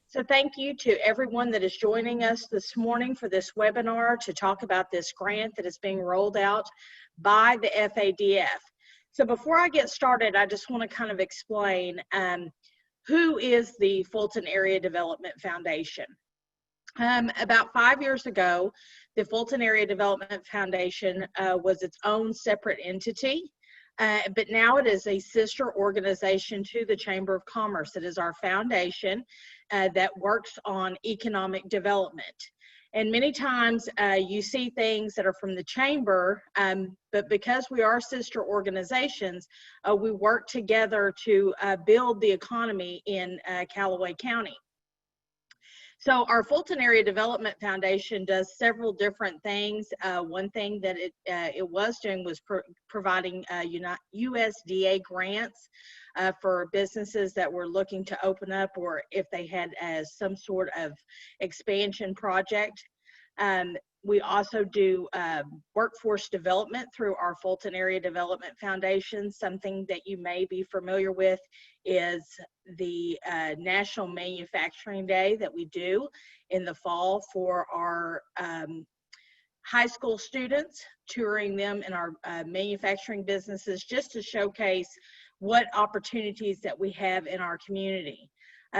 So thank you to everyone that is joining us this morning for this webinar to talk about this grant that is being rolled out by the FADF. So before I get started, I just want to kind of explain who is the Fulton Area Development Foundation. About 5 years ago, the Fulton Area Development Foundation was its own separate entity. But now it is a sister organization to the Chamber of Commerce. It is our foundation that works on economic development. And many times you see things that are from the Chamber, but because we are sister organizations, we work together to build the economy in Callaway County. So our Fulton Area Development Foundation does several different things. One thing that it was doing was providing USDA grants for businesses that were looking to open up, or if they had some sort of expansion project. We also do workforce development through our Fulton Area Development Foundation. Something that you may be familiar with is the National Manufacturing Day that we do in the fall for our high school students, touring them in our manufacturing businesses just to showcase what opportunities that we have in our community.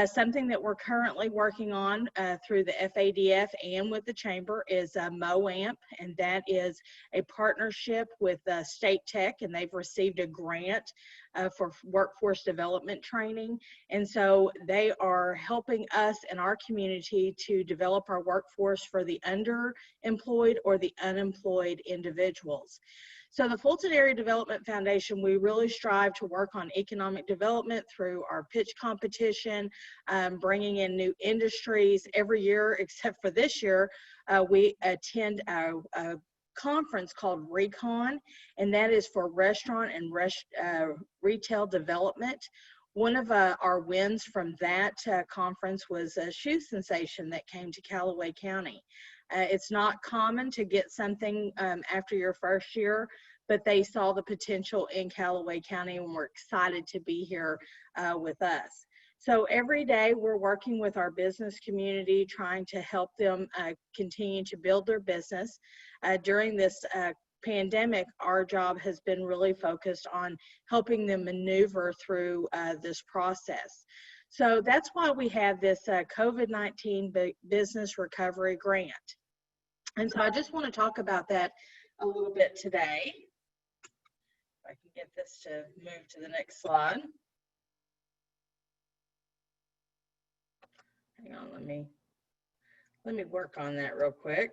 Something that we're currently working on through the FADF and with the Chamber is MOAMP, and that is a partnership with State Tech, and they've received a grant for workforce development training. And so they are helping us in our community to develop our workforce for the underemployed or the unemployed individuals. So the Fulton Area Development Foundation, we really strive to work on economic development through our pitch competition, bringing in new industries every year, except for this year. We attend a conference called Recon, and that is for restaurant and retail development. One of our wins from that conference was a shoe sensation that came to Callaway County. It's not common to get something after your first year, but they saw the potential in Callaway County and were excited to be here with us. So every day we're working with our business community, trying to help them continue to build their business. During this pandemic, our job has been really focused on helping them maneuver through this process. So that's why we have this COVID-19 Business Recovery Grant. And so I just want to talk about that a little bit today. If I can get this to move to the next slide. Hang on, let me work on that real quick.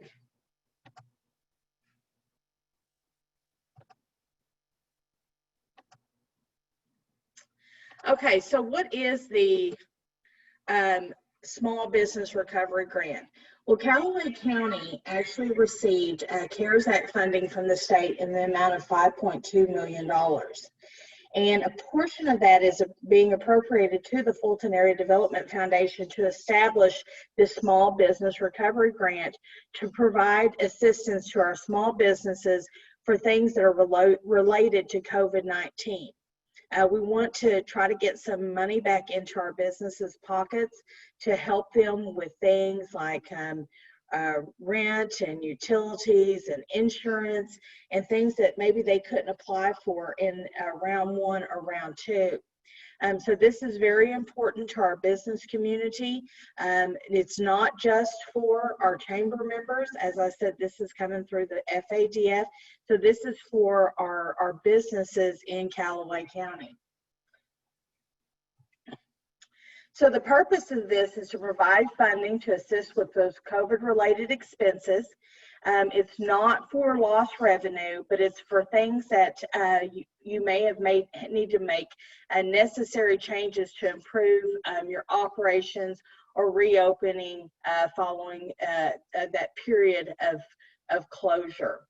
Okay, so what is the Small Business Recovery Grant? Well, Callaway County actually received CARES Act funding from the state in the amount of $5.2 million. And a portion of that is being appropriated to the Fulton Area Development Foundation to establish this Small Business Recovery Grant to provide assistance to our small businesses for things that are related to COVID-19. We want to try to get some money back into our businesses' pockets to help them with things like rent and utilities and insurance and things that maybe they couldn't apply for in round one or round two. So this is very important to our business community. It's not just for our chamber members. As I said, this is coming through the FADF. So this is for our businesses in Callaway County. So the purpose of this is to provide funding to assist with those COVID-related expenses. It's not for lost revenue, but it's for things that you may have need to make necessary changes to improve your operations or reopening following that period of closure.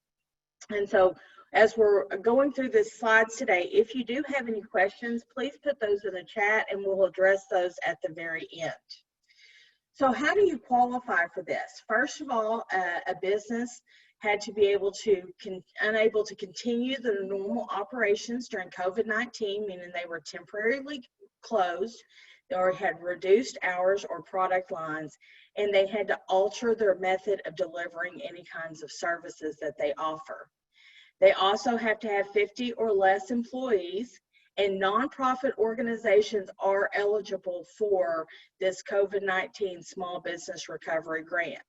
And so as we're going through the slides today, if you do have any questions, please put those in the chat and we'll address those at the very end. So how do you qualify for this? First of all, a business had to be unable to continue the normal operations during COVID-19, meaning they were temporarily closed. or had reduced hours or product lines, and they had to alter their method of delivering any kinds of services that they offer. They also have to have 50 or less employees, and nonprofit organizations are eligible for this COVID-19 Small Business Recovery Grant.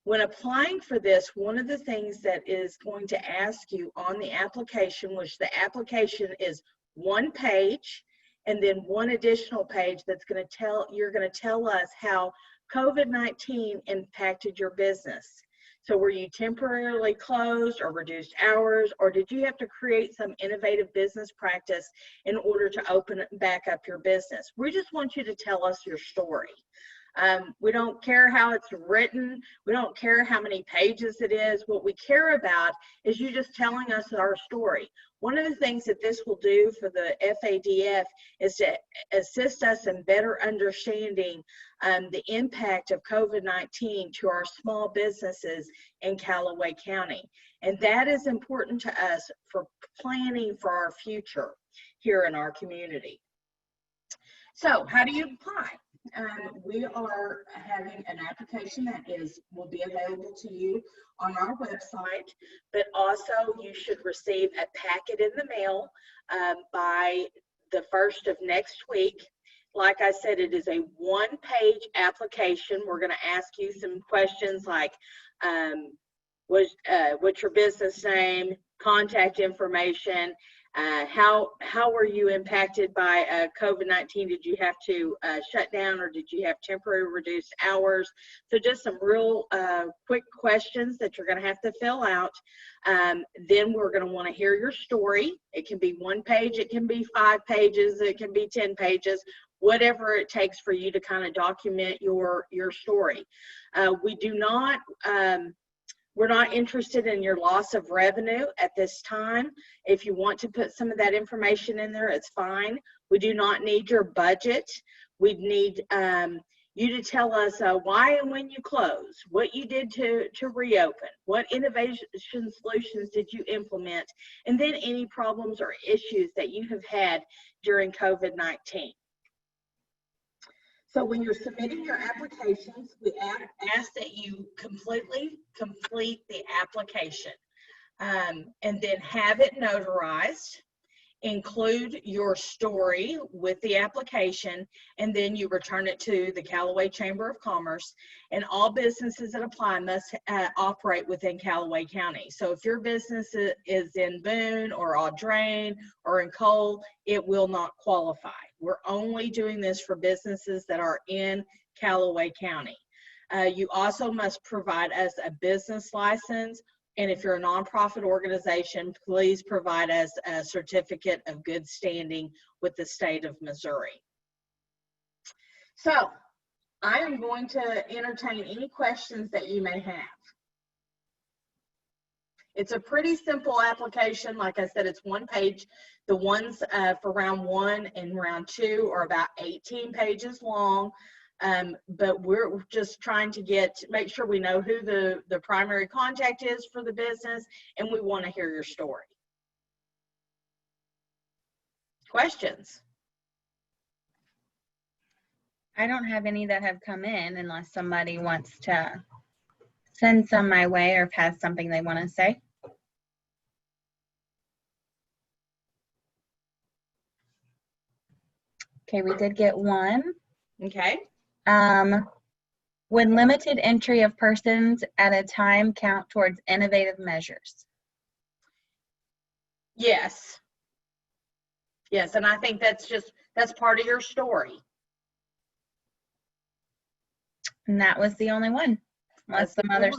When applying for this, one of the things that is going to ask you on the application, which the application is one page, and then one additional page that's going to tell, you're going to tell us how COVID-19 impacted your business. So were you temporarily closed or reduced hours, or did you have to create some innovative business practice in order to open back up your business? We just want you to tell us your story. We don't care how it's written. We don't care how many pages it is. What we care about is you just telling us our story. One of the things that this will do for the FADF is to assist us in better understanding the impact of COVID-19 to our small businesses in Callaway County. And that is important to us for planning for our future here in our community. So how do you apply? We are having an application that will be available to you on our website, but also you should receive a packet in the mail by the 1st of next week. Like I said, it is a one-page application. We're going to ask you some questions like what's your business name, contact information, how were you impacted by COVID-19? Did you have to shut down, or did you have temporary reduced hours? So just some real quick questions that you're going to have to fill out. Then we're going to want to hear your story. It can be one page, it can be 5 pages, it can be 10 pages, whatever it takes for you to kind of document your story. We're not interested in your loss of revenue at this time. If you want to put some of that information in there, it's fine. We do not need your budget. We need you to tell us why and when you close, what you did to reopen, what innovation solutions did you implement, and then any problems or issues that you have had during COVID-19. So when you're submitting your applications, we ask that you completely complete the application and then have it notarized, include your story with the application, and then you return it to the Callaway Chamber of Commerce. And all businesses that apply must operate within Callaway County. So if your business is in Boone or Audrain or in Cole, it will not qualify. We're only doing this for businesses that are in Callaway County. You also must provide us a business license, and if you're a nonprofit organization, please provide us a certificate of good standing with the state of Missouri. So I am going to entertain any questions that you may have. It's a pretty simple application. Like I said, it's one page. The ones for round 1 and round 2 are about 18 pages long. But we're just trying to make sure we know who the primary contact is for the business, and we want to hear your story. Questions? I don't have any that have come in unless somebody wants to send some my way or has something they want to say. Okay, we did get one. Okay. Would limited entry of persons at a time count towards innovative measures? Yes. Yes, and I think that's part of your story. And that was the only one. Unless some others.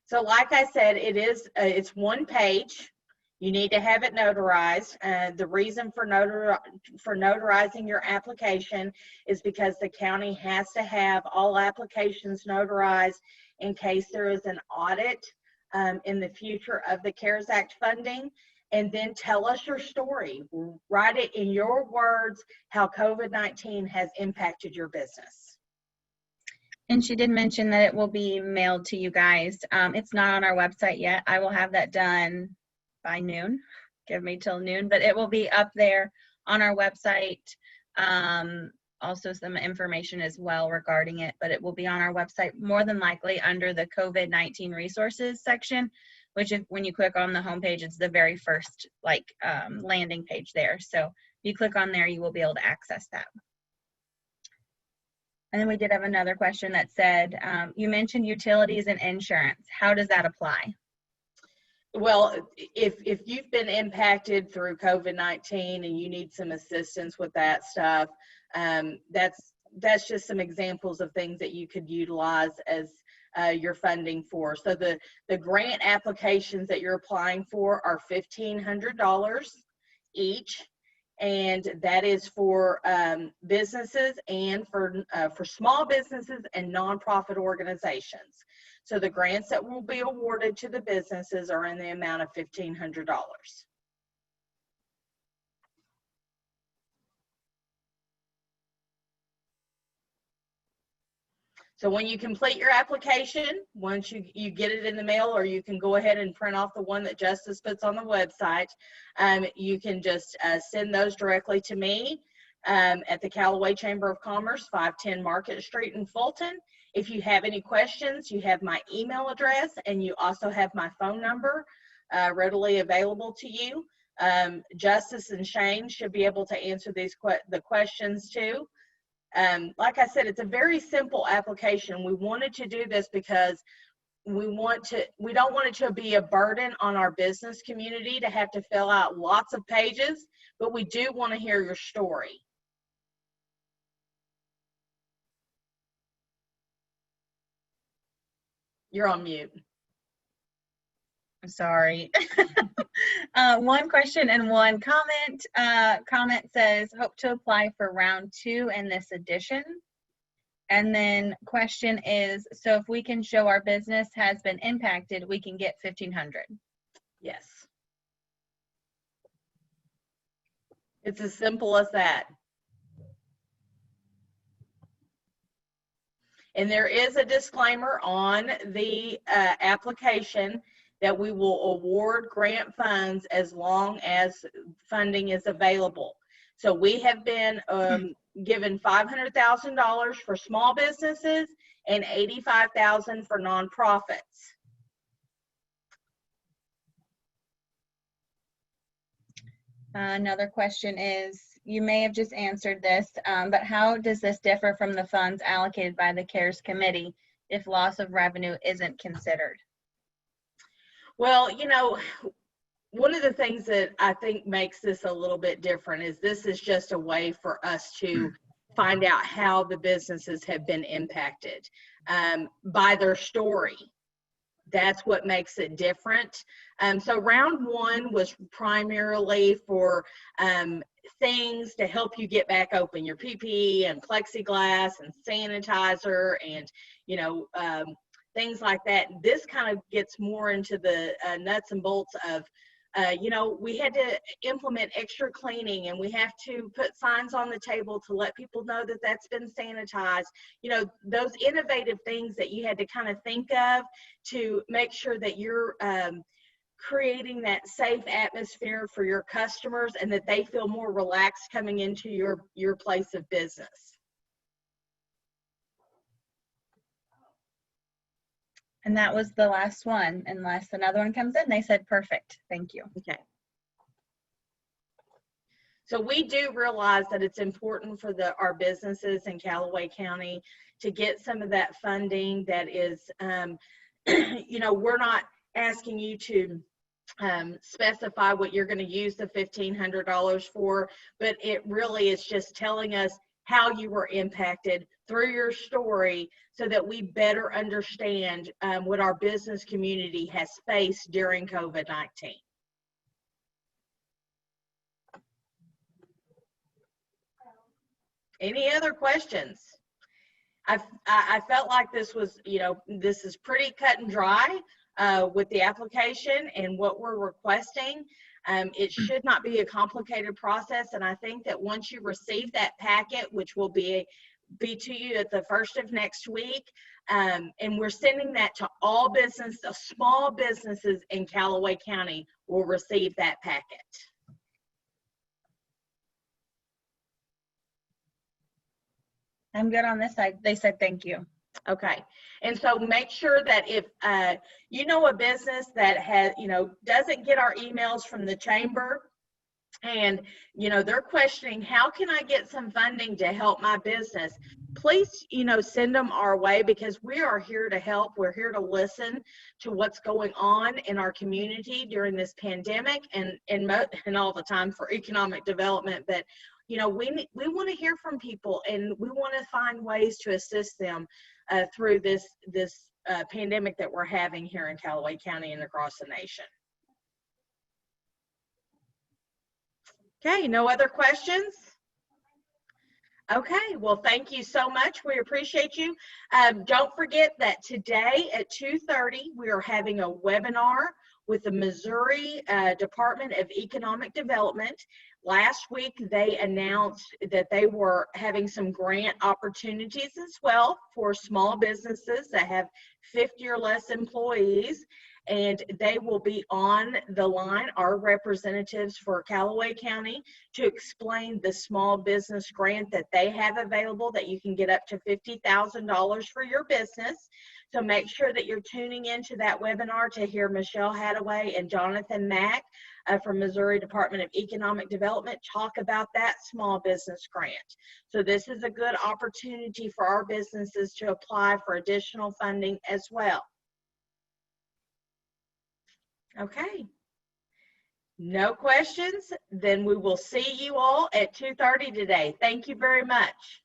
So like I said, it's one page. You need to have it notarized. The reason for notarizing your application is because the county has to have all applications notarized in case there is an audit in the future of the CARES Act funding. And then tell us your story. Write it in your words how COVID-19 has impacted your business. And she did mention that it will be mailed to you guys. It's not on our website yet. I will have that done by noon. Give me till noon, but it will be up there on our website Also some information as well regarding it, but it will be on our website more than likely under the COVID-19 resources section, which when you click on the homepage, it's the very first landing page there. So if you click on there, you will be able to access that. And then we did have another question that said, you mentioned utilities and insurance. How does that apply? Well, if you've been impacted through COVID-19 and you need some assistance with that stuff, that's just some examples of things that you could utilize as your funding for. So the grant applications that you're applying for are $1,500 each. And that is for businesses and for small businesses and nonprofit organizations. So the grants that will be awarded to the businesses are in the amount of $1,500. So when you complete your application, once you get it in the mail, or you can go ahead and print off the one that Justice puts on the website, you can just send those directly to me at the Callaway Chamber of Commerce, 510 Market Street in Fulton. If you have any questions, you have my email address, and you also have my phone number readily available to you. Justice and Shane should be able to answer the questions too. Like I said, it's a very simple application. We wanted to do this because we don't want it to be a burden on our business community to have to fill out lots of pages, but we do want to hear your story. You're on mute. I'm sorry. One question and one comment. Comment says, hope to apply for round 2 in this edition. And then question is, so if we can show our business has been impacted, we can get $1,500. Yes. It's as simple as that. And there is a disclaimer on the application that we will award grant funds as long as funding is available. So we have been given $500,000 for small businesses and $85,000 for nonprofits. Another question is, you may have just answered this, but how does this differ from the funds allocated by the CARES Committee if loss of revenue isn't considered? Well, you know, one of the things that I think makes this a little bit different is this is just a way for us to find out how the businesses have been impacted by their story. That's what makes it different. So round 1 was primarily for things to help you get back open, your PPE and plexiglass and sanitizer and, you know, things like that. This kind of gets more into the nuts and bolts of, you know, we had to implement extra cleaning, and we have to put signs on the table to let people know that that's been sanitized. You know, those innovative things that you had to kind of think of to make sure that you're creating that safe atmosphere for your customers and that they feel more relaxed coming into your place of business. And that was the last one, unless another one comes in. They said, perfect, thank you. Okay. So we do realize that it's important for our businesses in Callaway County to get some of that funding that is, you know, we're not asking you to specify what you're going to use the $1,500 for, but it really is just telling us how you were impacted through your story so that we better understand what our business community has faced during COVID-19. Any other questions? I felt like this was, you know, this is pretty cut and dry with the application and what we're requesting. It should not be a complicated process, and I think that once you receive that packet, which will be to you at the first of next week, and we're sending that to all small businesses in Callaway County will receive that packet. I'm good on this side. They said thank you. Okay. And so make sure that if you know a business that has, doesn't get our emails from the chamber, and they're questioning, how can I get some funding to help my business? Please, send them our way, because we are here to help. We're here to listen to what's going on in our community during this pandemic and all the time for economic development. But we want to hear from people, and we want to find ways to assist them through this pandemic that we're having here in Callaway County and across the nation. Okay, no other questions? Okay, well, thank you so much. We appreciate you. Don't forget that today at 2:30, we are having a webinar with the Missouri Department of Economic Development. Last week, they announced that they were having some grant opportunities as well for small businesses that have 50 or less employees. And they will be on the line, our representatives for Callaway County, to explain the small business grant that they have available, that you can get up to $50,000 for your business. So make sure that you're tuning into that webinar to hear Michelle Hadaway and Jonathan Mack from Missouri Department of Economic Development talk about that small business grant. So this is a good opportunity for our businesses to apply for additional funding as well. Okay, no questions? Then we will see you all at 2:30 today. Thank you very much.